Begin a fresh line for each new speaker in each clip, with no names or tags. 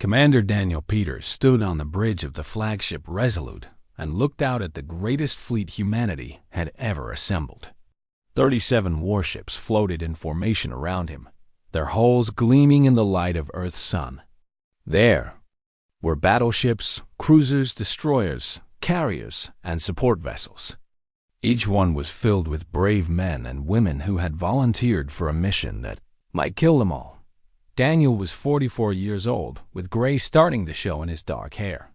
Commander Daniel Peters stood on the bridge of the flagship Resolute and looked out at the greatest fleet humanity had ever assembled. 37 warships floated in formation around him, their hulls gleaming in the light of Earth's sun. There were battleships, cruisers, destroyers, carriers, and support vessels. Each one was filled with brave men and women who had volunteered for a mission that might kill them all. Daniel was 44 years old, with gray starting to show in his dark hair.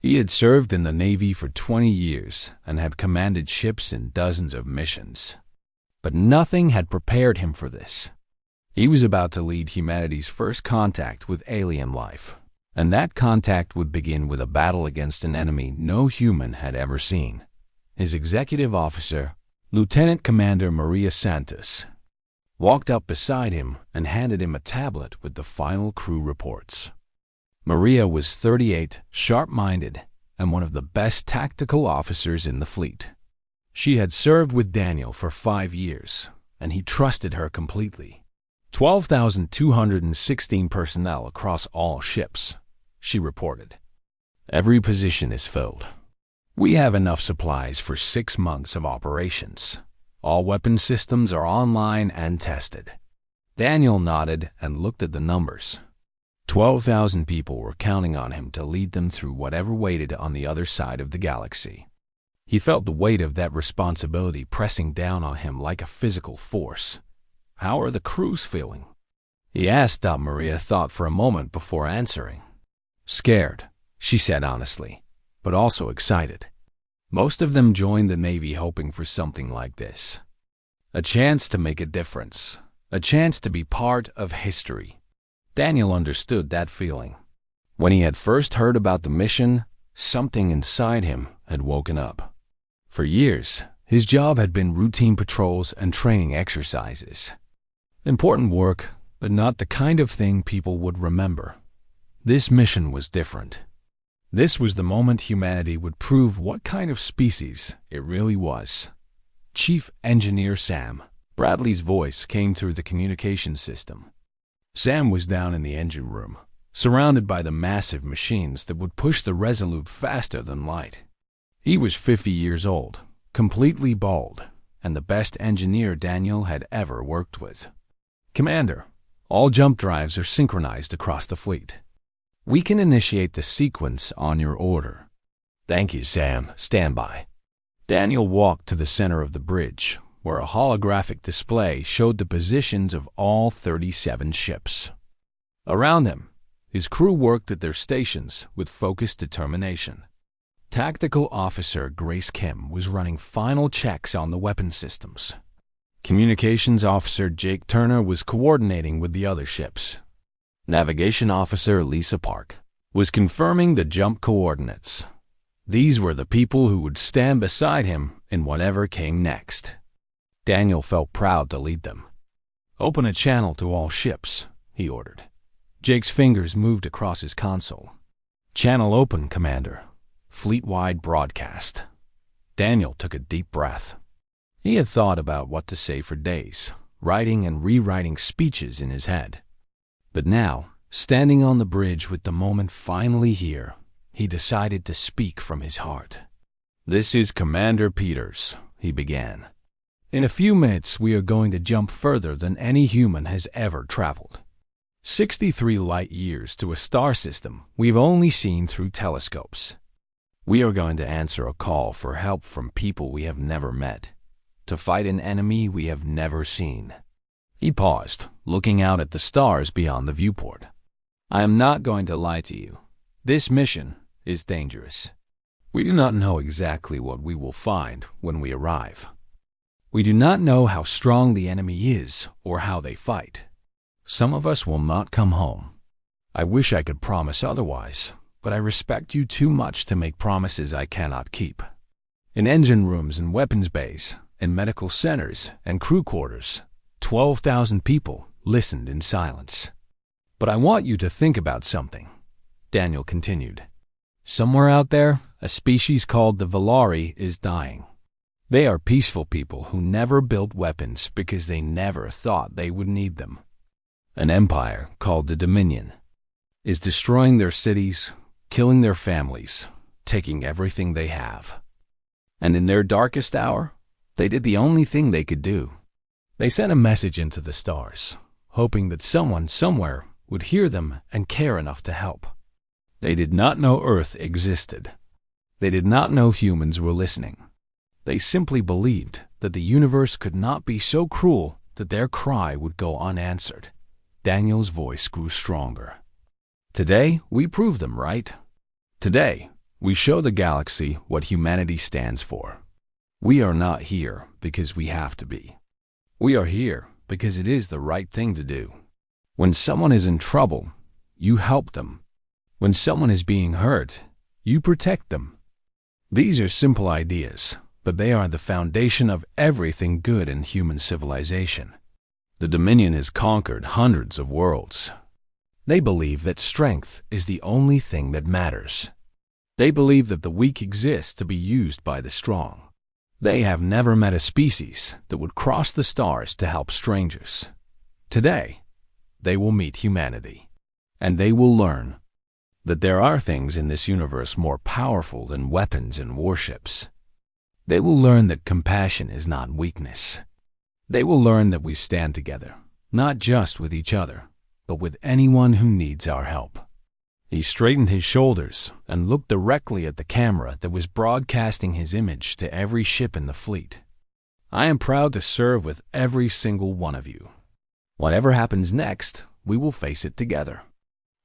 He had served in the Navy for 20 years and had commanded ships in dozens of missions. But nothing had prepared him for this. He was about to lead humanity's first contact with alien life, and that contact would begin with a battle against an enemy no human had ever seen. His executive officer, Lieutenant Commander Maria Santos, walked up beside him and handed him a tablet with the final crew reports. Maria was 38, sharp-minded, and one of the best tactical officers in the fleet. She had served with Daniel for 5 years, and he trusted her completely. 12,216 personnel across all ships, she reported. Every position is filled. We have enough supplies for 6 months of operations. All weapon systems are online and tested. Daniel nodded and looked at the numbers. 12,000 people were counting on him to lead them through whatever waited on the other side of the galaxy. He felt the weight of that responsibility pressing down on him like a physical force. How are the crews feeling? He asked. Maria thought for a moment before answering. Scared, she said honestly, but also excited. Most of them joined the Navy hoping for something like this. A chance to make a difference. A chance to be part of history. Daniel understood that feeling. When he had first heard about the mission, something inside him had woken up. For years, his job had been routine patrols and training exercises. Important work, but not the kind of thing people would remember. This mission was different. This was the moment humanity would prove what kind of species it really was. Chief Engineer Sam Bradley's voice came through the communication system. Sam was down in the engine room, surrounded by the massive machines that would push the Resolute faster than light. He was 50 years old, completely bald, and the best engineer Daniel had ever worked with. Commander, all jump drives are synchronized across the fleet. We can initiate the sequence on your order. Thank you, Sam. Stand by. Daniel walked to the center of the bridge, where a holographic display showed the positions of all 37 ships. Around him, his crew worked at their stations with focused determination. Tactical Officer Grace Kim was running final checks on the weapon systems. Communications Officer Jake Turner was coordinating with the other ships. Navigation Officer Lisa Park was confirming the jump coordinates. These were the people who would stand beside him in whatever came next. Daniel felt proud to lead them. Open a channel to all ships, he ordered. Jake's fingers moved across his console. Channel open, Commander. Fleet-wide broadcast. Daniel took a deep breath. He had thought about what to say for days, writing and rewriting speeches in his head. But now, standing on the bridge with the moment finally here, he decided to speak from his heart. This is Commander Peters, he began. In a few minutes, we are going to jump further than any human has ever traveled. 63 light years to a star system we've only seen through telescopes. We are going to answer a call for help from people we have never met, to fight an enemy we have never seen. He paused, looking out at the stars beyond the viewport. I am not going to lie to you. This mission is dangerous. We do not know exactly what we will find when we arrive. We do not know how strong the enemy is or how they fight. Some of us will not come home. I wish I could promise otherwise, but I respect you too much to make promises I cannot keep. In engine rooms and weapons bays, in medical centers and crew quarters, 12,000 people listened in silence. But I want you to think about something, Daniel continued. Somewhere out there, a species called the Valari is dying. They are peaceful people who never built weapons because they never thought they would need them. An empire called the Dominion. is destroying their cities, killing their families, taking everything they have. And in their darkest hour, they did the only thing they could do. They sent a message into the stars, hoping that someone somewhere would hear them and care enough to help. They did not know Earth existed. They did not know humans were listening. They simply believed that the universe could not be so cruel that their cry would go unanswered. Daniel's voice grew stronger. Today, we prove them right. Today, we show the galaxy what humanity stands for. We are not here because we have to be. We are here because it is the right thing to do. When someone is in trouble, you help them. When someone is being hurt, you protect them. These are simple ideas, but they are the foundation of everything good in human civilization. The Dominion has conquered hundreds of worlds. They believe that strength is the only thing that matters. They believe that the weak exist to be used by the strong. They have never met a species that would cross the stars to help strangers. Today, they will meet humanity, and they will learn that there are things in this universe more powerful than weapons and warships. They will learn that compassion is not weakness. They will learn that we stand together, not just with each other, but with anyone who needs our help. He straightened his shoulders and looked directly at the camera that was broadcasting his image to every ship in the fleet. I am proud to serve with every single one of you. Whatever happens next, we will face it together.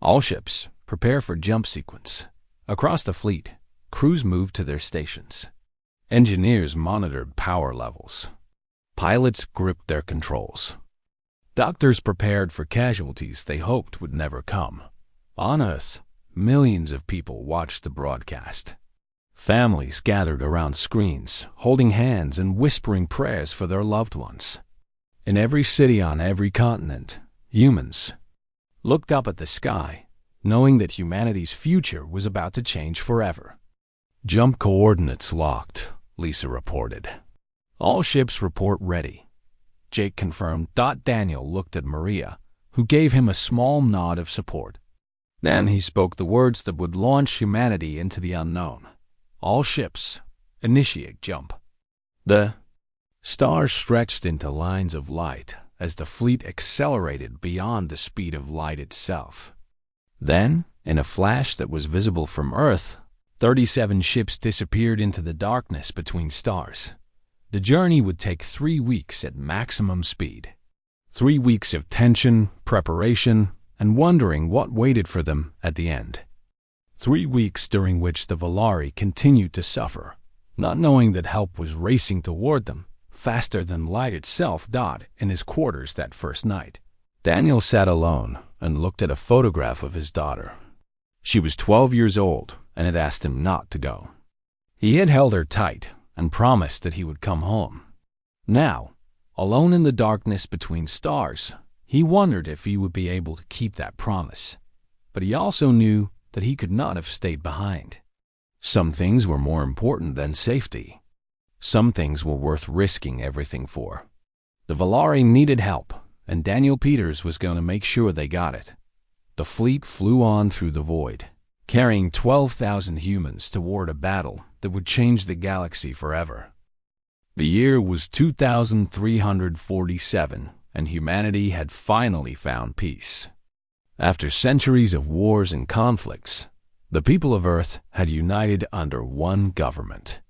All ships, prepare for jump sequence. Across the fleet, crews moved to their stations. Engineers monitored power levels. Pilots gripped their controls. Doctors prepared for casualties they hoped would never come. On Earth, millions of people watched the broadcast. Families gathered around screens, holding hands and whispering prayers for their loved ones. In every city on every continent, humans looked up at the sky, knowing that humanity's future was about to change forever. Jump coordinates locked, Lisa reported. All ships report ready. Jake confirmed. Daniel looked at Maria, who gave him a small nod of support. Then he spoke the words that would launch humanity into the unknown. All ships, initiate jump. The stars stretched into lines of light as the fleet accelerated beyond the speed of light itself. Then, in a flash that was visible from Earth, 37 ships disappeared into the darkness between stars. The journey would take 3 weeks at maximum speed. 3 weeks of tension, preparation, and wondering what waited for them at the end. 3 weeks during which the Valari continued to suffer, not knowing that help was racing toward them, faster than light itself. In his quarters that first night, Daniel sat alone and looked at a photograph of his daughter. She was 12 years old and had asked him not to go. He had held her tight and promised that he would come home. Now, alone in the darkness between stars, he wondered if he would be able to keep that promise. But he also knew that he could not have stayed behind. Some things were more important than safety. Some things were worth risking everything for. The Valari needed help, and Daniel Peters was going to make sure they got it. The fleet flew on through the void, carrying 12,000 humans toward a battle that would change the galaxy forever. The year was 2347, and humanity had finally found peace. After centuries of wars and conflicts, the people of Earth had united under one government.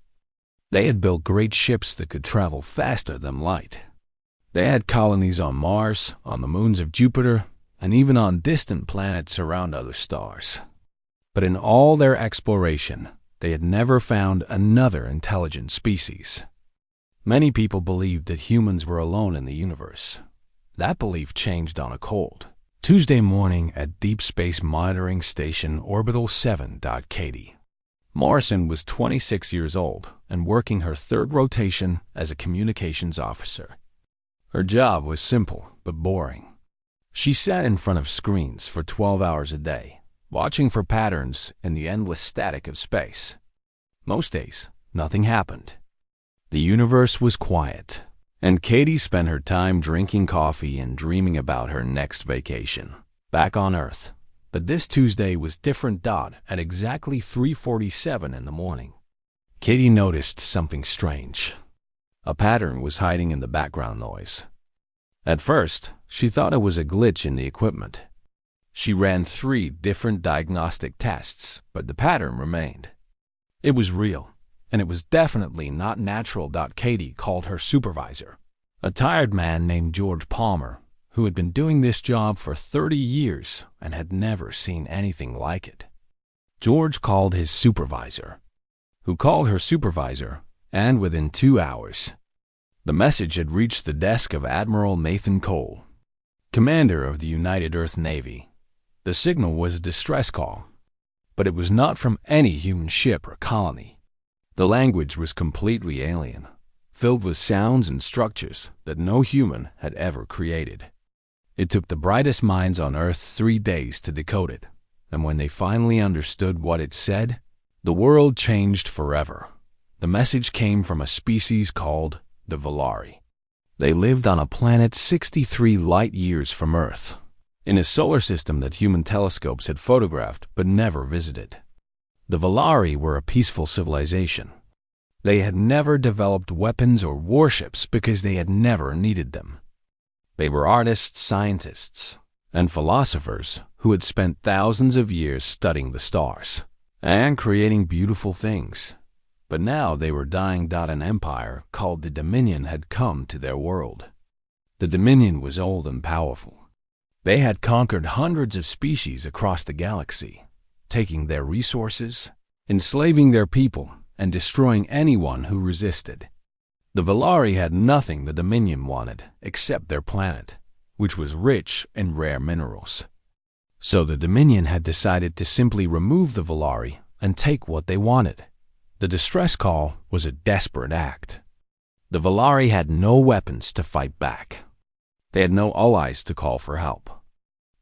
They had built great ships that could travel faster than light. They had colonies on Mars, on the moons of Jupiter, and even on distant planets around other stars. But in all their exploration, they had never found another intelligent species. Many people believed that humans were alone in the universe. That belief changed on a cold Tuesday morning at Deep Space Monitoring Station Orbital 7. Katie Morrison was 26 years old and working her third rotation as a communications officer. Her job was simple but boring. She sat in front of screens for 12 hours a day, watching for patterns in the endless static of space. Most days, nothing happened. The universe was quiet, and Katie spent her time drinking coffee and dreaming about her next vacation. Back on Earth, But this Tuesday was different. At exactly 3:47 in the morning, Katie noticed something strange. A pattern was hiding in the background noise. At first, she thought it was a glitch in the equipment. She ran 3 different diagnostic tests, but the pattern remained. It was real, and it was definitely not natural. Katie called her supervisor, a tired man named George Palmer, who had been doing this job for 30 years and had never seen anything like it. George called his supervisor, who called her supervisor, and within 2 hours, the message had reached the desk of Admiral Nathan Cole, commander of the United Earth Navy. The signal was a distress call, but it was not from any human ship or colony. The language was completely alien, filled with sounds and structures that no human had ever created. It took the brightest minds on Earth 3 days to decode it, and when they finally understood what it said, the world changed forever. The message came from a species called the Volari. They lived on a planet 63 light-years from Earth, in a solar system that human telescopes had photographed but never visited. The Volari were a peaceful civilization. They had never developed weapons or warships because they had never needed them. They were artists, scientists, and philosophers who had spent thousands of years studying the stars and creating beautiful things. But now they were dying. An empire called the Dominion had come to their world. The Dominion was old and powerful. They had conquered hundreds of species across the galaxy, taking their resources, enslaving their people, and destroying anyone who resisted. The Volari had nothing the Dominion wanted except their planet, which was rich in rare minerals. So the Dominion had decided to simply remove the Volari and take what they wanted. The distress call was a desperate act. The Volari had no weapons to fight back. They had no allies to call for help.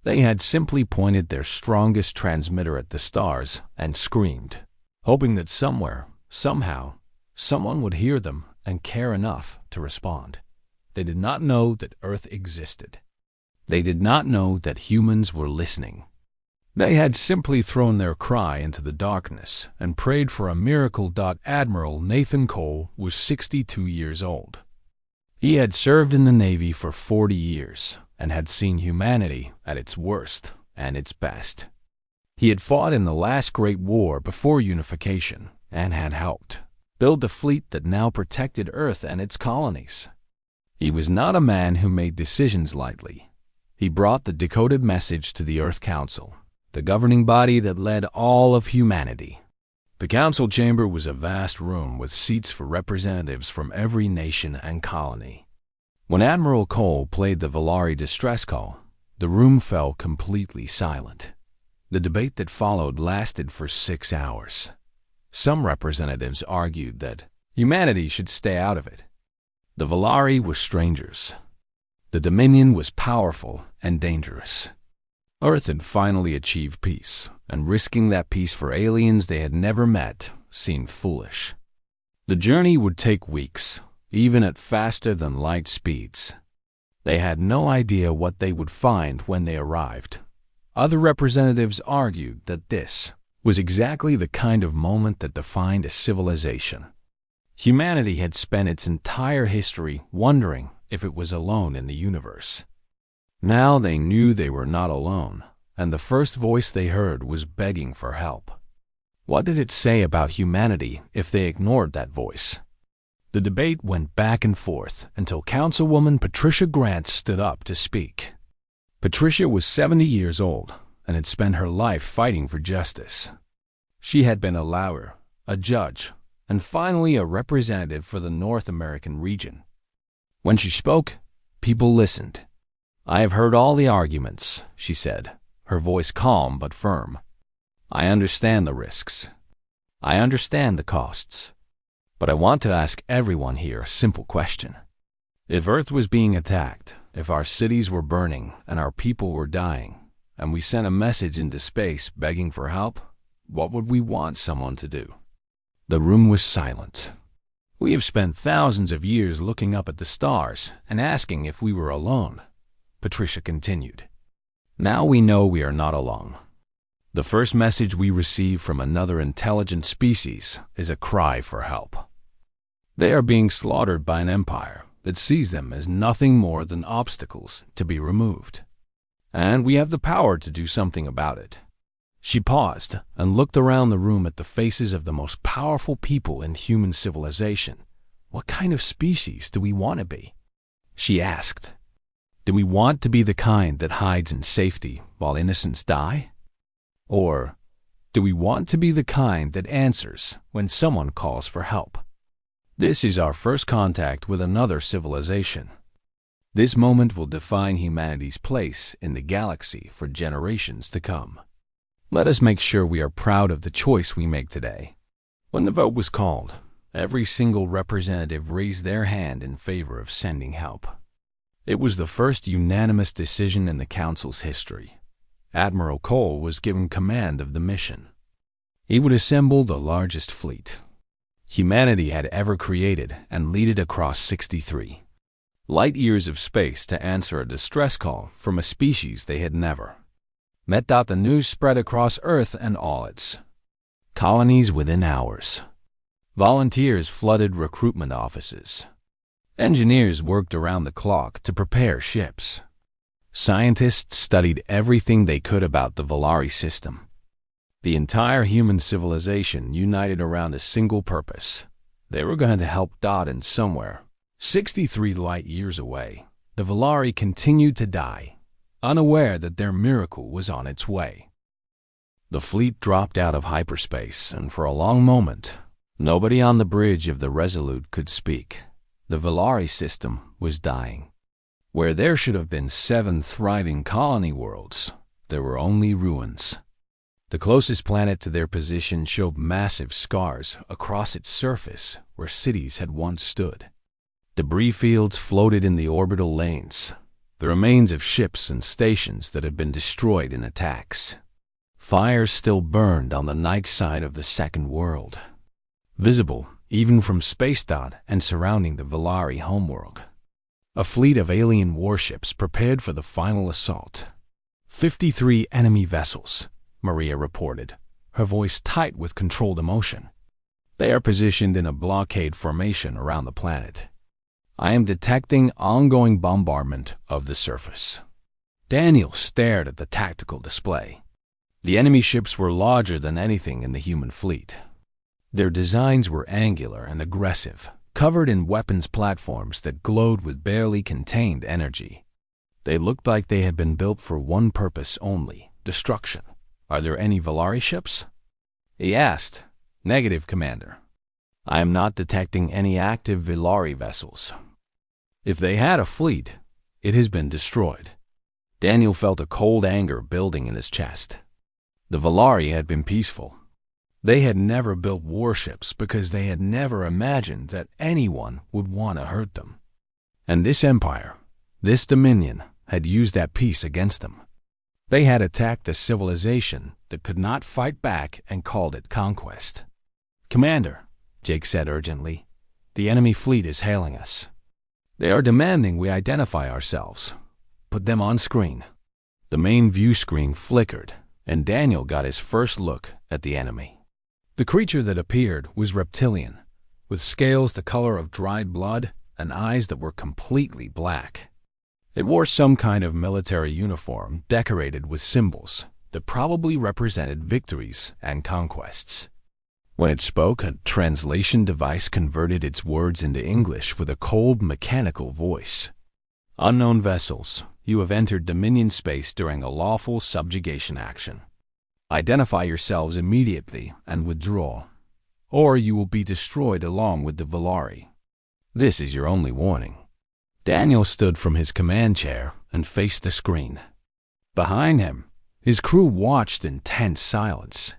They had simply pointed their strongest transmitter at the stars and screamed, hoping that somewhere, somehow, someone would hear them and care enough to respond. They did not know that Earth existed. They did not know that humans were listening. They had simply thrown their cry into the darkness and prayed for a miracle. Admiral Nathan Cole was 62 years old. He had served in the Navy for 40 years and had seen humanity at its worst and its best. He had fought in the last Great War before unification and had helped build the fleet that now protected Earth and its colonies. He was not a man who made decisions lightly. He brought the decoded message to the Earth Council, the governing body that led all of humanity. The council chamber was a vast room with seats for representatives from every nation and colony. When Admiral Cole played the Volari distress call, the room fell completely silent. The debate that followed lasted for 6 hours. Some representatives argued that humanity should stay out of it. The Volari were strangers. The Dominion was powerful and dangerous. Earth had finally achieved peace, and risking that peace for aliens they had never met seemed foolish. The journey would take weeks, even at faster-than-light speeds. They had no idea what they would find when they arrived. Other representatives argued that this was exactly the kind of moment that defined a civilization. Humanity had spent its entire history wondering if it was alone in the universe. Now they knew they were not alone, and the first voice they heard was begging for help. What did it say about humanity if they ignored that voice? The debate went back and forth until Councilwoman Patricia Grant stood up to speak. Patricia was 70 years old and had spent her life fighting for justice. She had been a lawyer, a judge, and finally a representative for the North American region. When she spoke, people listened. "I have heard all the arguments," she said, her voice calm but firm. "I understand the risks. I understand the costs. But I want to ask everyone here a simple question. If Earth was being attacked, if our cities were burning and our people were dying, and we sent a message into space begging for help, what would we want someone to do?" The room was silent. "We have spent thousands of years looking up at the stars and asking if we were alone," Patricia continued. "Now we know we are not alone. The first message we receive from another intelligent species is a cry for help. They are being slaughtered by an empire that sees them as nothing more than obstacles to be removed. And we have the power to do something about it. She paused and looked around the room at the faces of the most powerful people in human civilization. What kind of species do we want to be? She asked. Do we want to be the kind that hides in safety while innocents die? Or do we want to be the kind that answers when someone calls for help? This is our first contact with another civilization. This moment will define humanity's place in the galaxy for generations to come. Let us make sure we are proud of the choice we make today. When the vote was called, every single representative raised their hand in favor of sending help. It was the first unanimous decision in the Council's history. Admiral Cole was given command of the mission. He would assemble the largest fleet humanity had ever created and lead it across 63 light-years of space to answer a distress call from a species they had never met. The news spread across Earth and all its colonies within hours. Volunteers flooded recruitment offices. Engineers worked around the clock to prepare ships. Scientists studied everything they could about the Valari system. The entire human civilization united around a single purpose. They were going to help Dot, and somewhere, 63 light-years away, the Valari continued to die, unaware that their miracle was on its way. The fleet dropped out of hyperspace, and for a long moment, nobody on the bridge of the Resolute could speak. The Valari system was dying. Where there should have been 7 thriving colony worlds, there were only ruins. The closest planet to their position showed massive scars across its surface where cities had once stood. Debris fields floated in the orbital lanes, the remains of ships and stations that had been destroyed in attacks. Fires still burned on the night side of the second world, visible even from Space Dot and surrounding the Valari homeworld. A fleet of alien warships prepared for the final assault. 53 enemy vessels, Maria reported, her voice tight with controlled emotion. They are positioned in a blockade formation around the planet. I am detecting ongoing bombardment of the surface. Daniel stared at the tactical display. The enemy ships were larger than anything in the human fleet. Their designs were angular and aggressive, covered in weapons platforms that glowed with barely contained energy. They looked like they had been built for one purpose only: destruction. Are there any Valari ships? He asked. Negative, Commander. I am not detecting any active Valari vessels. If they had a fleet, it has been destroyed. Daniel felt a cold anger building in his chest. The Valari had been peaceful. They had never built warships because they had never imagined that anyone would want to hurt them. And this empire, this dominion, had used that peace against them. They had attacked a civilization that could not fight back and called it conquest. Commander, Jake said urgently, the enemy fleet is hailing us. They are demanding we identify ourselves. Put them on screen. The main view screen flickered, and Daniel got his first look at the enemy. The creature that appeared was reptilian, with scales the color of dried blood and eyes that were completely black. It wore some kind of military uniform decorated with symbols that probably represented victories and conquests. When it spoke, a translation device converted its words into English with a cold, mechanical voice. Unknown vessels, you have entered Dominion space during a lawful subjugation action. Identify yourselves immediately and withdraw, or you will be destroyed along with the Valari. This is your only warning. Daniel stood from his command chair and faced the screen. Behind him, his crew watched in tense silence.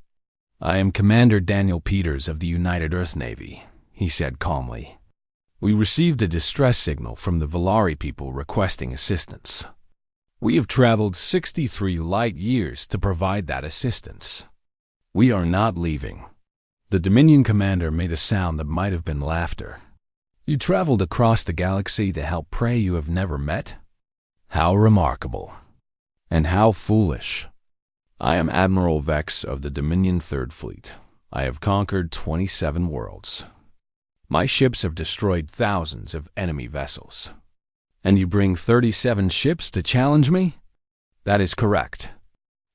I am Commander Daniel Peters of the United Earth Navy, he said calmly. We received a distress signal from the Valari people requesting assistance. We have traveled 63 light-years to provide that assistance. We are not leaving. The Dominion commander made a sound that might have been laughter. You traveled across the galaxy to help prey you have never met? How remarkable. And how foolish. I am Admiral Vex of the Dominion Third Fleet. I have conquered 27 worlds. My ships have destroyed thousands of enemy vessels. And you bring 37 ships to challenge me? That is correct.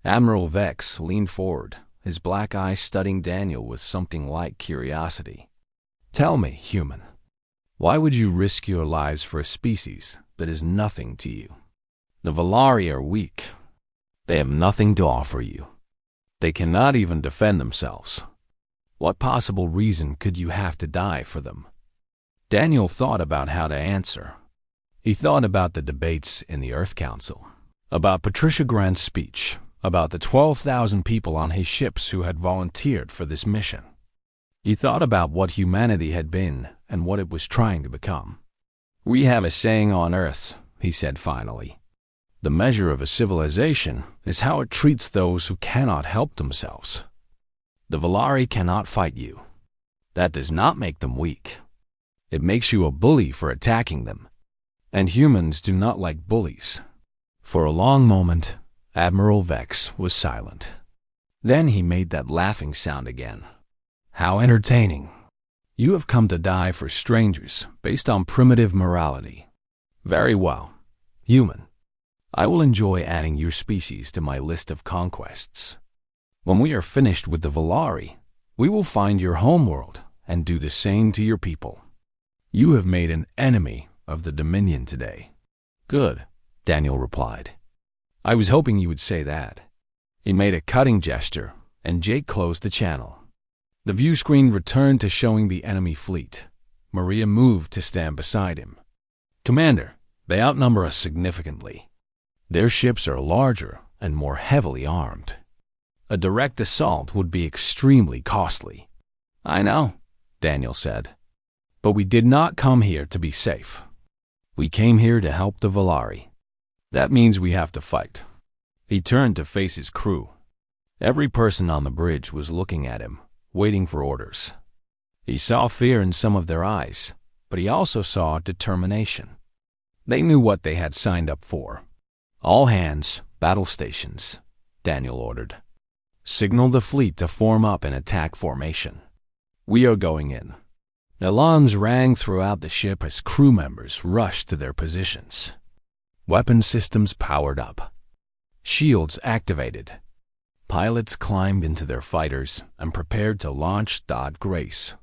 Admiral Vex leaned forward, his black eyes studying Daniel with something like curiosity. Tell me, human, why would you risk your lives for a species that is nothing to you? The Valari are weak. They have nothing to offer you. They cannot even defend themselves. What possible reason could you have to die for them? Daniel thought about how to answer. He thought about the debates in the Earth Council, about Patricia Grant's speech, about the 12,000 people on his ships who had volunteered for this mission. He thought about what humanity had been and what it was trying to become. We have a saying on Earth, he said finally. The measure of a civilization is how it treats those who cannot help themselves. The Valari cannot fight you. That does not make them weak. It makes you a bully for attacking them. And humans do not like bullies. For a long moment, Admiral Vex was silent. Then he made that laughing sound again. How entertaining. You have come to die for strangers based on primitive morality. Very well, human. I will enjoy adding your species to my list of conquests. When we are finished with the Valari, we will find your homeworld and do the same to your people. You have made an enemy of the Dominion today. Good, Daniel replied. I was hoping you would say that. He made a cutting gesture, and Jake closed the channel. The view screen returned to showing the enemy fleet. Maria moved to stand beside him. Commander, they outnumber us significantly. Their ships are larger and more heavily armed. A direct assault would be extremely costly. I know, Daniel said. But we did not come here to be safe. We came here to help the Valari. That means we have to fight. He turned to face his crew. Every person on the bridge was looking at him, waiting for orders. He saw fear in some of their eyes, but he also saw determination. They knew what they had signed up for. All hands, battle stations, Daniel ordered. Signal the fleet to form up in attack formation. We are going in. Alarms rang throughout the ship as crew members rushed to their positions. Weapon systems powered up. Shields activated. Pilots climbed into their fighters and prepared to launch. Grace.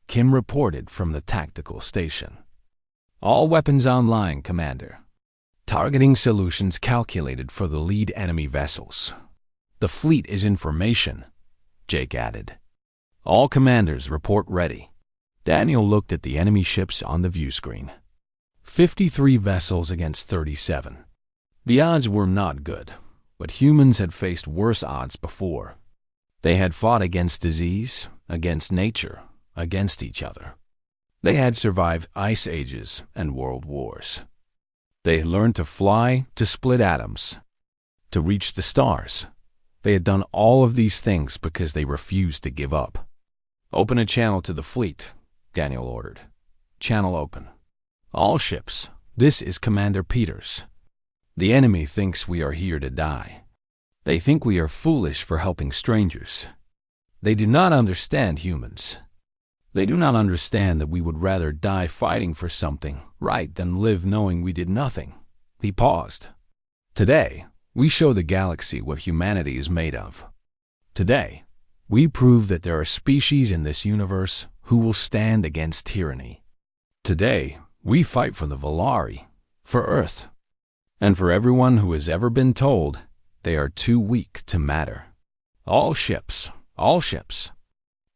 Kim reported from the tactical station. All weapons online, Commander. Targeting solutions calculated for the lead enemy vessels. The fleet is in formation, Jake added. All commanders report ready. Daniel looked at the enemy ships on the view screen. 53 vessels against 37. The odds were not good, but humans had faced worse odds before. They had fought against disease, against nature, against each other. They had survived ice ages and world wars. They had learned to fly, to split atoms, to reach the stars. They had done all of these things because they refused to give up. Open a channel to the fleet, Daniel ordered. Channel open. All ships, this is Commander Peters. The enemy thinks we are here to die. They think we are foolish for helping strangers. They do not understand humans. They do not understand that we would rather die fighting for something right than live knowing we did nothing. He paused. Today, we show the galaxy what humanity is made of. Today, we prove that there are species in this universe who will stand against tyranny. Today, we fight for the Valari, for Earth, and for everyone who has ever been told they are too weak to matter. All ships,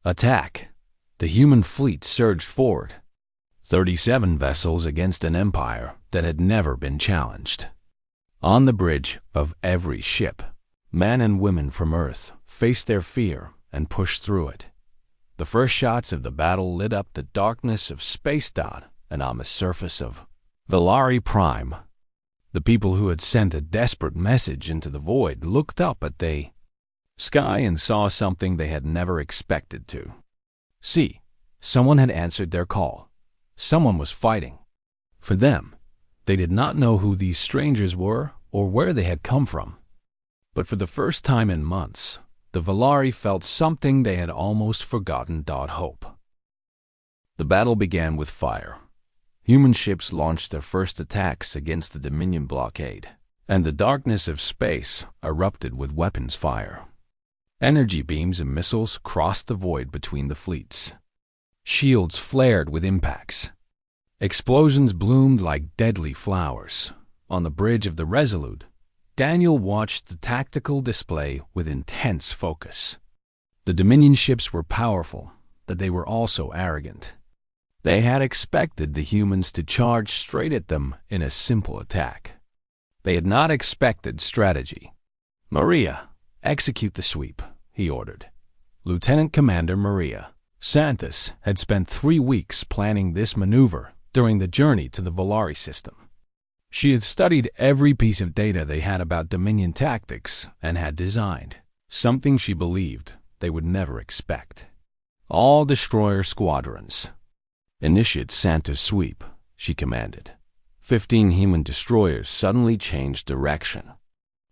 attack. The human fleet surged forward. 37 vessels against an empire that had never been challenged. On the bridge of every ship, men and women from Earth faced their fear and pushed through it. The first shots of the battle lit up the darkness of space. And on the surface of Valari Prime, the people who had sent a desperate message into the void looked up at the sky and saw something they had never expected to see. Someone had answered their call. Someone was fighting. For them, they did not know who these strangers were or where they had come from. But for the first time in months, the Valari felt something they had almost forgotten: hope. The battle began with fire. Human ships launched their first attacks against the Dominion blockade, and the darkness of space erupted with weapons fire. Energy beams and missiles crossed the void between the fleets. Shields flared with impacts. Explosions bloomed like deadly flowers. On the bridge of the Resolute, Daniel watched the tactical display with intense focus. The Dominion ships were powerful, but they were also arrogant. They had expected the humans to charge straight at them in a simple attack. They had not expected strategy. "Maria, execute the sweep," he ordered. Lieutenant Commander Maria Santos had spent 3 weeks planning this maneuver during the journey to the Valari system. She had studied every piece of data they had about Dominion tactics and had designed something she believed they would never expect. "All destroyer squadrons, initiate Santos sweep," she commanded. 15 human destroyers suddenly changed direction.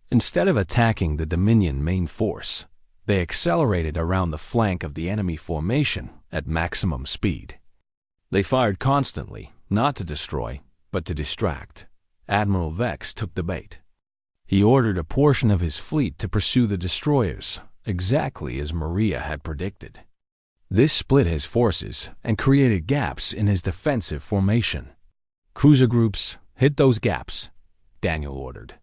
Instead of attacking the Dominion main force, they accelerated around the flank of the enemy formation at maximum speed. They fired constantly, not to destroy, but to distract. Admiral Vex took the bait. He ordered a portion of his fleet to pursue the destroyers, exactly as Maria had predicted. This split his forces and created gaps in his defensive formation. "Cruiser groups, hit those gaps," Daniel ordered.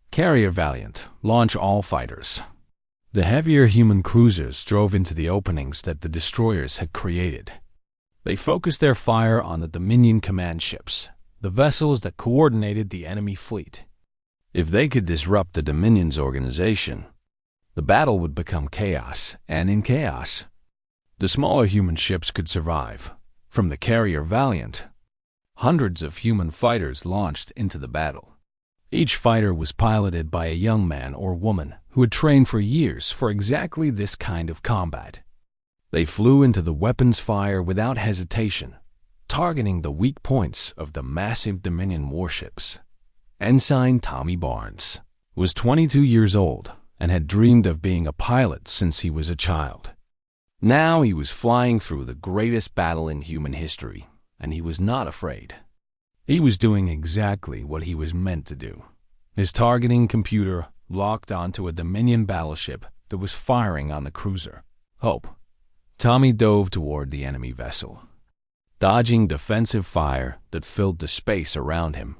"Carrier Valiant, launch all fighters." The heavier human cruisers drove into the openings that the destroyers had created. They focused their fire on the Dominion command ships, the vessels that coordinated the enemy fleet. If they could disrupt the Dominion's organization, the battle would become chaos, and in chaos, the smaller human ships could survive. From the carrier Valiant, hundreds of human fighters launched into the battle. Each fighter was piloted by a young man or woman who had trained for years for exactly this kind of combat. They flew into the weapons fire without hesitation, targeting the weak points of the massive Dominion warships. Ensign Tommy Barnes was 22 years old and had dreamed of being a pilot since he was a child. Now he was flying through the greatest battle in human history, and he was not afraid. He was doing exactly what he was meant to do. His targeting computer locked onto a Dominion battleship that was firing on the cruiser Hope. Tommy dove toward the enemy vessel, dodging defensive fire that filled the space around him.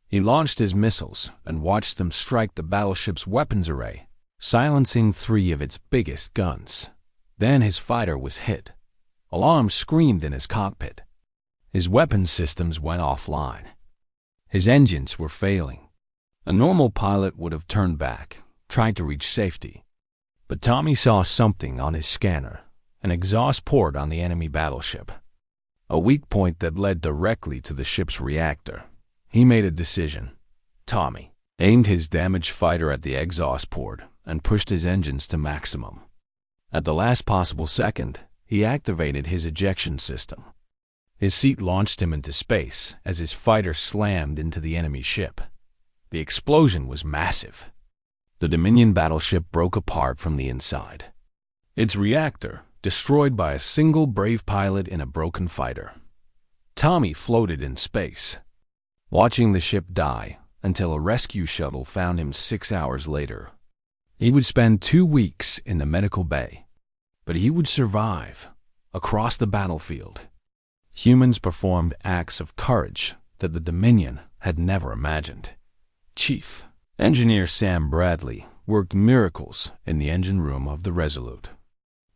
He launched his missiles and watched them strike the battleship's weapons array, silencing 3 of its biggest guns. Then his fighter was hit. Alarms screamed in his cockpit. His weapons systems went offline. His engines were failing. A normal pilot would have turned back, tried to reach safety. But Tommy saw something on his scanner, an exhaust port on the enemy battleship, a weak point that led directly to the ship's reactor. He made a decision. Tommy aimed his damaged fighter at the exhaust port and pushed his engines to maximum. At the last possible second, he activated his ejection system. His seat launched him into space as his fighter slammed into the enemy ship. The explosion was massive. The Dominion battleship broke apart from the inside. Its reactor destroyed by a single brave pilot in a broken fighter. Tommy floated in space, watching the ship die until a rescue shuttle found him 6 hours later. He would spend 2 weeks in the medical bay, but he would survive. Across the battlefield, humans performed acts of courage that the Dominion had never imagined. Chief Engineer Sam Bradley worked miracles in the engine room of the Resolute.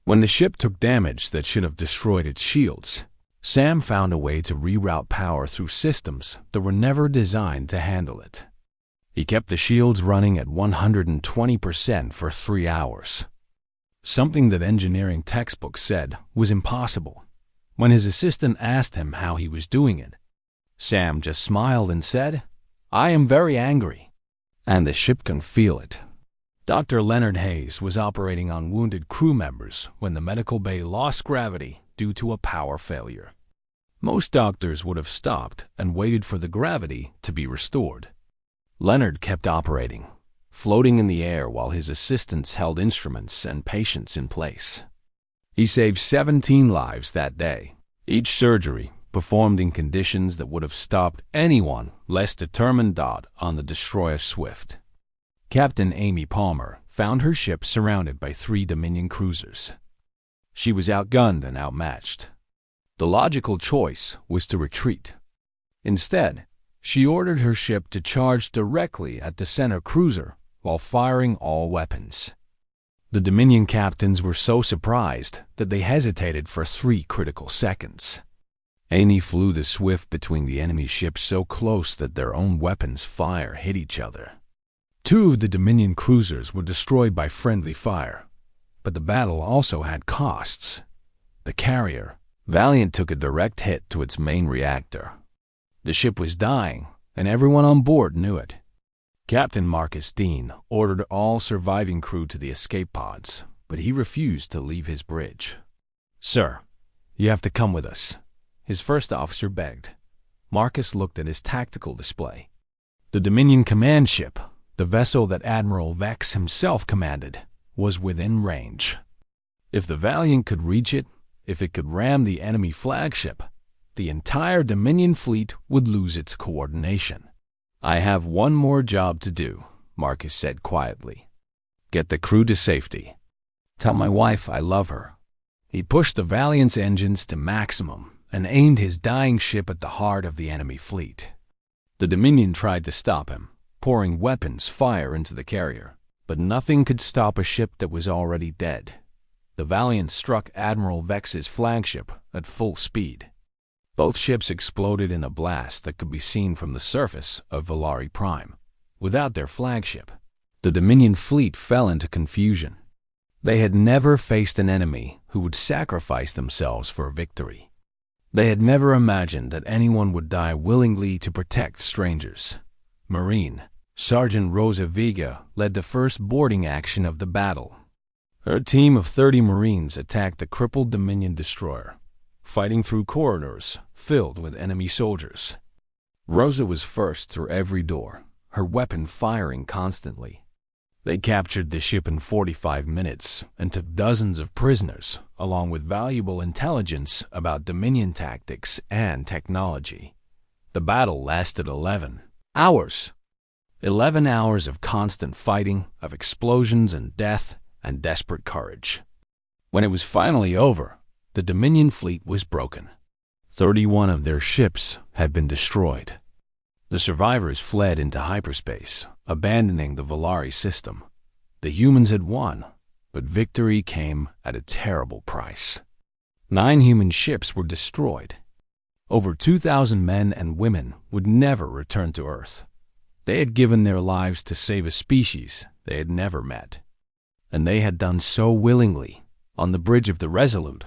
When the ship took damage that should have destroyed its shields, Sam found a way to reroute power through systems that were never designed to handle it. He kept the shields running at 120% for 3 hours, something that engineering textbooks said was impossible. When his assistant asked him how he was doing it, Sam just smiled and said, "I am very angry." And the ship can feel it. Dr. Leonard Hayes was operating on wounded crew members when the medical bay lost gravity due to a power failure. Most doctors would have stopped and waited for the gravity to be restored. Leonard kept operating, floating in the air while his assistants held instruments and patients in place. He saved 17 lives that day, each surgery performed in conditions that would have stopped anyone less determined on the destroyer Swift. Captain Amy Palmer found her ship surrounded by 3 Dominion cruisers. She was outgunned and outmatched. The logical choice was to retreat. Instead, she ordered her ship to charge directly at the center cruiser while firing all weapons. The Dominion captains were so surprised that they hesitated for 3 critical seconds. Amy flew the Swift between the enemy ships so close that their own weapons' fire hit each other. 2 of the Dominion cruisers were destroyed by friendly fire, but the battle also had costs. The carrier, Valiant, took a direct hit to its main reactor. The ship was dying, and everyone on board knew it. Captain Marcus Dean ordered all surviving crew to the escape pods, but he refused to leave his bridge. "Sir, you have to come with us," his first officer begged. Marcus looked at his tactical display. The Dominion command ship, the vessel that Admiral Vex himself commanded, was within range. If the Valiant could reach it, if it could ram the enemy flagship, the entire Dominion fleet would lose its coordination. "I have one more job to do," Marcus said quietly. "Get the crew to safety. Tell my wife I love her." He pushed the Valiant's engines to maximum and aimed his dying ship at the heart of the enemy fleet. The Dominion tried to stop him, pouring weapons fire into the carrier, but nothing could stop a ship that was already dead. The Valiant struck Admiral Vex's flagship at full speed. Both ships exploded in a blast that could be seen from the surface of Valari Prime. Without their flagship, the Dominion fleet fell into confusion. They had never faced an enemy who would sacrifice themselves for victory. They had never imagined that anyone would die willingly to protect strangers. Marine Sergeant Rosa Vega led the first boarding action of the battle. Her team of 30 Marines attacked the crippled Dominion destroyer, fighting through corridors filled with enemy soldiers. Rosa was first through every door, her weapon firing constantly. They captured the ship in 45 minutes and took dozens of prisoners, along with valuable intelligence about Dominion tactics and technology. The battle lasted 11 hours. 11 hours of constant fighting, of explosions and death and desperate courage. When it was finally over, the Dominion fleet was broken. 31 of their ships had been destroyed. The survivors fled into hyperspace, abandoning the Valari system. The humans had won, but victory came at a terrible price. 9 human ships were destroyed. Over 2,000 men and women would never return to Earth. They had given their lives to save a species they had never met. And they had done so willingly. On the bridge of the Resolute,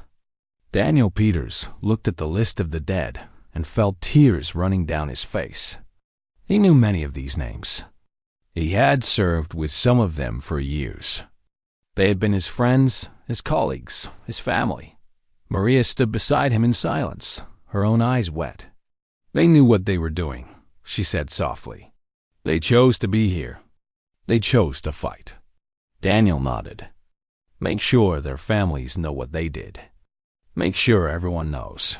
Daniel Peters looked at the list of the dead and felt tears running down his face. He knew many of these names. He had served with some of them for years. They had been his friends, his colleagues, his family. Maria stood beside him in silence, her own eyes wet. "They knew what they were doing," she said softly. "They chose to be here. They chose to fight." Daniel nodded. "Make sure their families know what they did. Make sure everyone knows.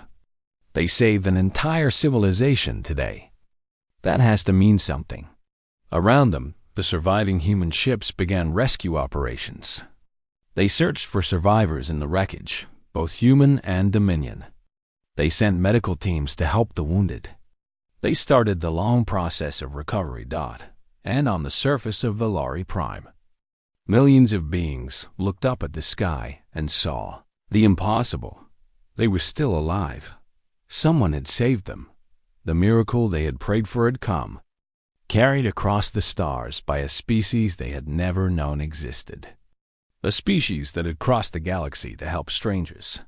They saved an entire civilization today. That has to mean something." Around them, the surviving human ships began rescue operations. They searched for survivors in the wreckage, both human and Dominion. They sent medical teams to help the wounded. They started the long process of recovery. And on the surface of Valari Prime, millions of beings looked up at the sky and saw the impossible. They were still alive. Someone had saved them. The miracle they had prayed for had come, carried across the stars by a species they had never known existed. A species that had crossed the galaxy to help strangers.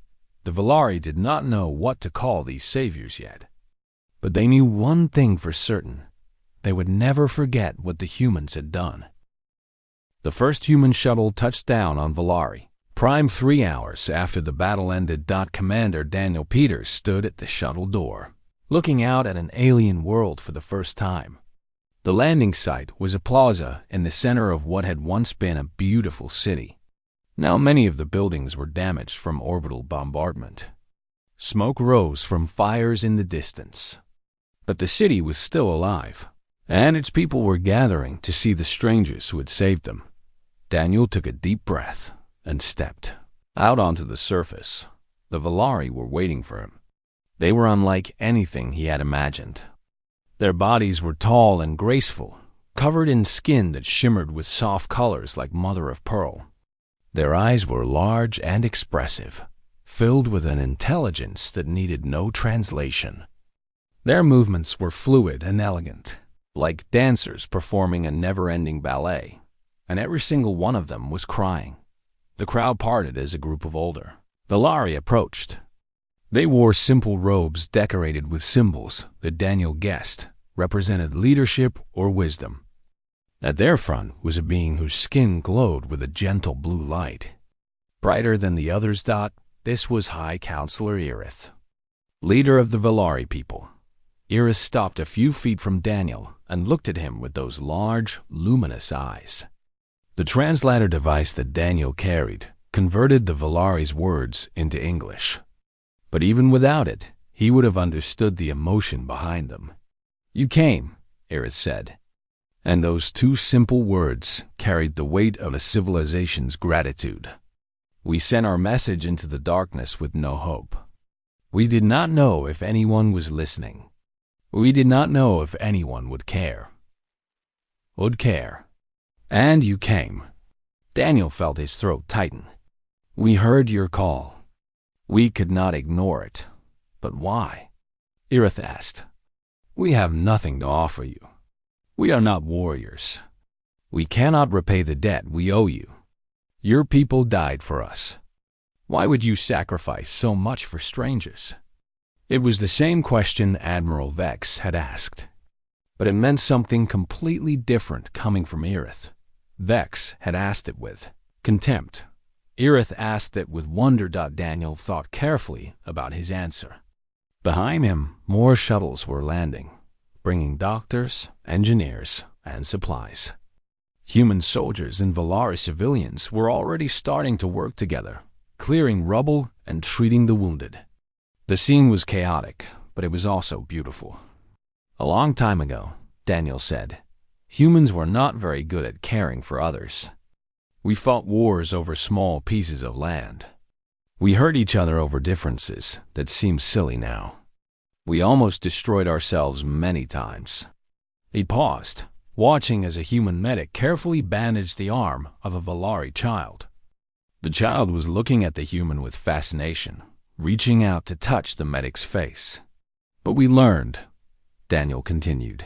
The Valari did not know what to call these saviors yet. But they knew one thing for certain. They would never forget what the humans had done. The first human shuttle touched down on Valari Prime 3 hours after the battle ended. Commander Daniel Peters stood at the shuttle door, looking out at an alien world for the first time. The landing site was a plaza in the center of what had once been a beautiful city. Now many of the buildings were damaged from orbital bombardment. Smoke rose from fires in the distance. But the city was still alive, and its people were gathering to see the strangers who had saved them. Daniel took a deep breath and stepped out onto the surface. The Valari were waiting for him. They were unlike anything he had imagined. Their bodies were tall and graceful, covered in skin that shimmered with soft colors like mother of pearl. Their eyes were large and expressive, filled with an intelligence that needed no translation. Their movements were fluid and elegant, like dancers performing a never-ending ballet, and every single one of them was crying. The crowd parted as a group of older Valari approached. They wore simple robes decorated with symbols that Daniel guessed represented leadership or wisdom. At their front was a being whose skin glowed with a gentle blue light. Brighter than the others. This was High Counselor Irith, leader of the Valari people. Irith stopped a few feet from Daniel and looked at him with those large, luminous eyes. The translator device that Daniel carried converted the Valari's words into English. But even without it, he would have understood the emotion behind them. "You came," Irith said. And those two simple words carried the weight of a civilization's gratitude. "We sent our message into the darkness with no hope. We did not know if anyone was listening. We did not know if anyone would care. And you came." Daniel felt his throat tighten. "We heard your call. We could not ignore it. But why?" Irith asked. "We have nothing to offer you. We are not warriors. We cannot repay the debt we owe you. Your people died for us. Why would you sacrifice so much for strangers?" It was the same question Admiral Vex had asked, but it meant something completely different coming from Irith. Vex had asked it with contempt. Irith asked it with wonder. Daniel thought carefully about his answer. Behind him, more shuttles were landing, bringing doctors, engineers, and supplies. Human soldiers and Valari civilians were already starting to work together, clearing rubble and treating the wounded. The scene was chaotic, but it was also beautiful. A long time ago, Daniel said, humans were not very good at caring for others. We fought wars over small pieces of land. We hurt each other over differences that seem silly now. We almost destroyed ourselves many times. He paused, watching as a human medic carefully bandaged the arm of a Valari child. The child was looking at the human with fascination, reaching out to touch the medic's face. "But we learned," Daniel continued.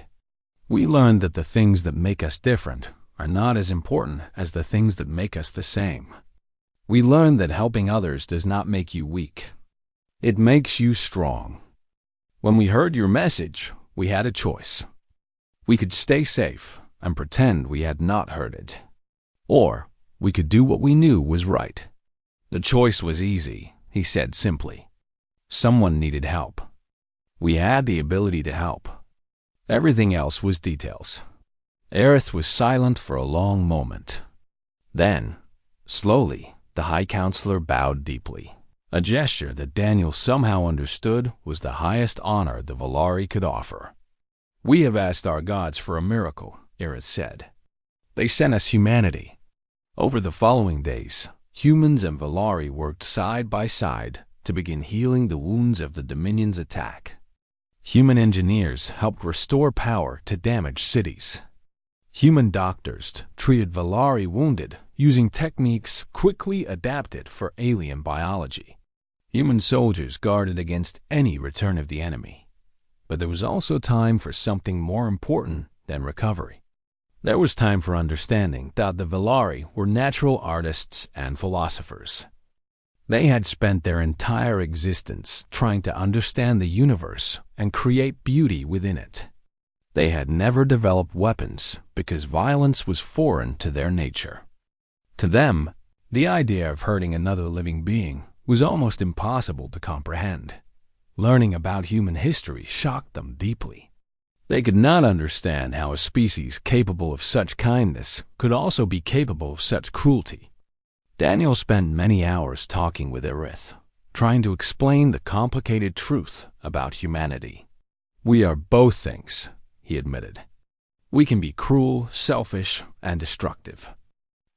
"We learned that the things that make us different are not as important as the things that make us the same. We learned that helping others does not make you weak. It makes you strong. When we heard your message, we had a choice. We could stay safe and pretend we had not heard it. Or we could do what we knew was right. The choice was easy," he said simply. Someone needed help. We had the ability to help. Everything else was details. Irith was silent for a long moment. Then, slowly, the High Counselor bowed deeply. A gesture that Daniel somehow understood was the highest honor the Valari could offer. "We have asked our gods for a miracle," Irith said. "They sent us humanity." Over the following days, humans and Valari worked side by side to begin healing the wounds of the Dominion's attack. Human engineers helped restore power to damaged cities. Human doctors treated Valari wounded using techniques quickly adapted for alien biology. Human soldiers guarded against any return of the enemy. But there was also time for something more important than recovery. There was time for understanding that the Valari were natural artists and philosophers. They had spent their entire existence trying to understand the universe and create beauty within it. They had never developed weapons because violence was foreign to their nature. To them, the idea of hurting another living being was almost impossible to comprehend. Learning about human history shocked them deeply. They could not understand how a species capable of such kindness could also be capable of such cruelty. Daniel spent many hours talking with Irith, trying to explain the complicated truth about humanity. We are both things, he admitted. We can be cruel, selfish, and destructive.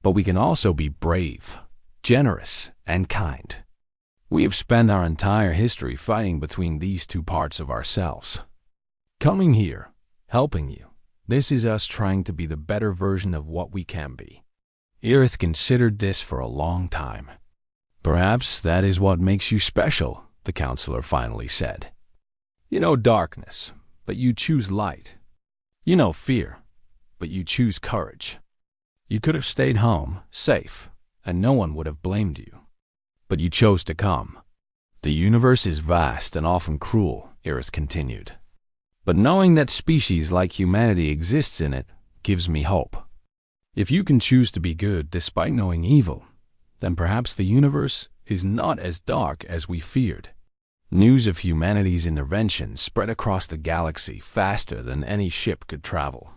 But we can also be brave, generous, and kind. We have spent our entire history fighting between these two parts of ourselves. Coming here, helping you, this is us trying to be the better version of what we can be. Irith considered this for a long time. Perhaps that is what makes you special, the counselor finally said. You know darkness, but you choose light. You know fear, but you choose courage. You could have stayed home, safe, and no one would have blamed you. But you chose to come. The universe is vast and often cruel, Irith continued. But knowing that species like humanity exists in it gives me hope. If you can choose to be good despite knowing evil, then perhaps the universe is not as dark as we feared. News of humanity's intervention spread across the galaxy faster than any ship could travel.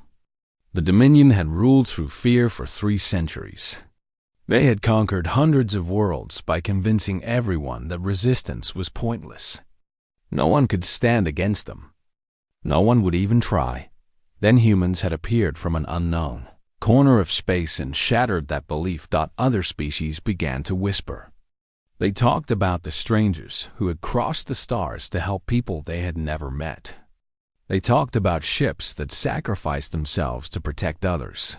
The Dominion had ruled through fear for 3 centuries. They had conquered hundreds of worlds by convincing everyone that resistance was pointless. No one could stand against them. No one would even try. Then humans had appeared from an unknown corner of space and shattered that belief. Other species began to whisper. They talked about the strangers who had crossed the stars to help people they had never met. They talked about ships that sacrificed themselves to protect others.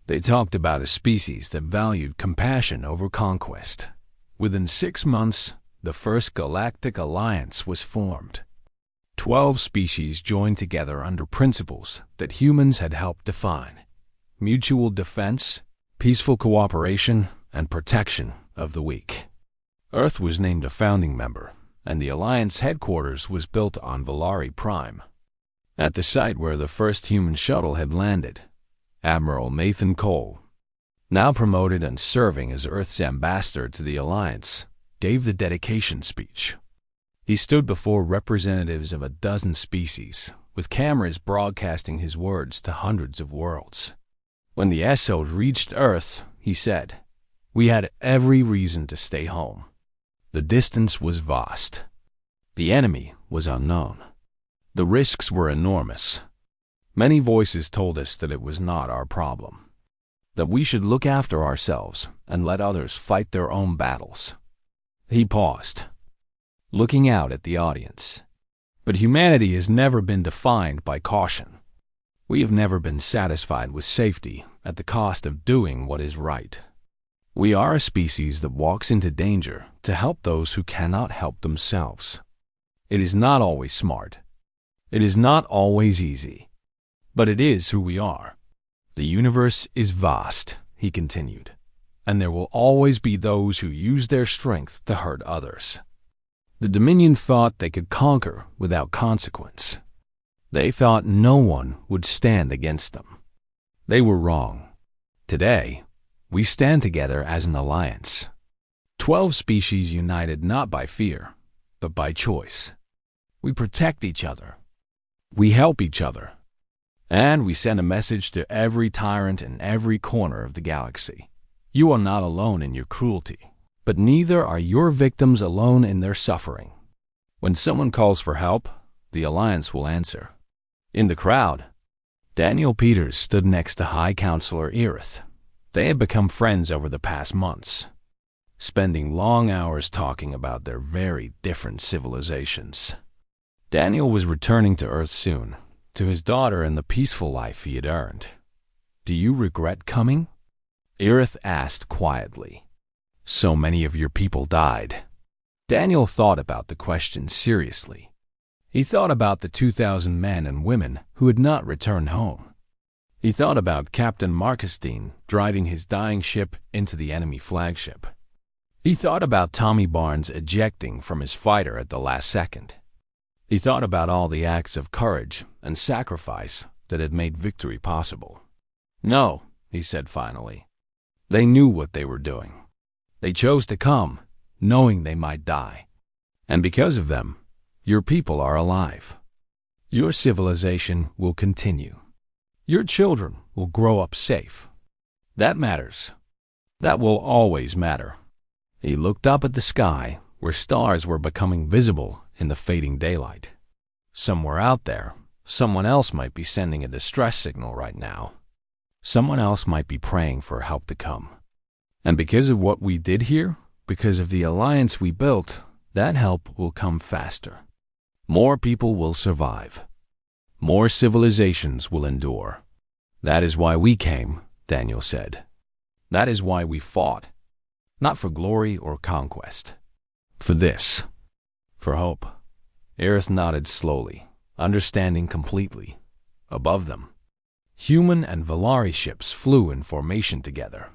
They talked about a species that valued compassion over conquest. Within 6 months, the first Galactic Alliance was formed. 12 species joined together under principles that humans had helped define: mutual defense, peaceful cooperation, and protection of the weak. Earth was named a founding member, and the Alliance headquarters was built on Valari Prime. At the site where the first human shuttle had landed, Admiral Nathan Cole, now promoted and serving as Earth's ambassador to the Alliance, gave the dedication speech. He stood before representatives of a dozen species, with cameras broadcasting his words to hundreds of worlds. When the SOS reached Earth, he said, "We had every reason to stay home. The distance was vast. The enemy was unknown. The risks were enormous. Many voices told us that it was not our problem, that we should look after ourselves and let others fight their own battles." He paused, looking out at the audience. But humanity has never been defined by caution. We have never been satisfied with safety at the cost of doing what is right. We are a species that walks into danger to help those who cannot help themselves. It is not always smart. It is not always easy. But it is who we are. The universe is vast, he continued, and there will always be those who use their strength to hurt others. The Dominion thought they could conquer without consequence. They thought no one would stand against them. They were wrong. Today, we stand together as an alliance. 12 species united not by fear, but by choice. We protect each other. We help each other. And we send a message to every tyrant in every corner of the galaxy. You are not alone in your cruelty, but neither are your victims alone in their suffering. When someone calls for help, the Alliance will answer. In the crowd, Daniel Peters stood next to High Counselor Irith. They had become friends over the past months, spending long hours talking about their very different civilizations. Daniel was returning to Earth soon, to his daughter and the peaceful life he had earned. "Do you regret coming?" Irith asked quietly. "So many of your people died." Daniel thought about the question seriously. He thought about the 2,000 men and women who had not returned home. He thought about Captain Markestein driving his dying ship into the enemy flagship. He thought about Tommy Barnes ejecting from his fighter at the last second. He thought about all the acts of courage and sacrifice that had made victory possible. "No," he said finally. "They knew what they were doing. They chose to come, knowing they might die. And because of them, your people are alive. Your civilization will continue. Your children will grow up safe. That matters. That will always matter." He looked up at the sky, where stars were becoming visible in the fading daylight. Somewhere out there, someone else might be sending a distress signal right now. Someone else might be praying for help to come. And because of what we did here, because of the alliance we built, that help will come faster. More people will survive. More civilizations will endure. That is why we came, Daniel said. That is why we fought. Not for glory or conquest. For this. For hope. Aerith nodded slowly, understanding completely. Above them, human and Valari ships flew in formation together,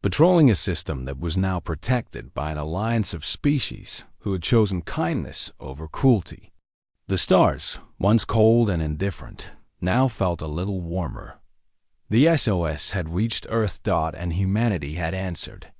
patrolling a system that was now protected by an alliance of species who had chosen kindness over cruelty. The stars, once cold and indifferent, now felt a little warmer. The SOS had reached Earth. And humanity had answered.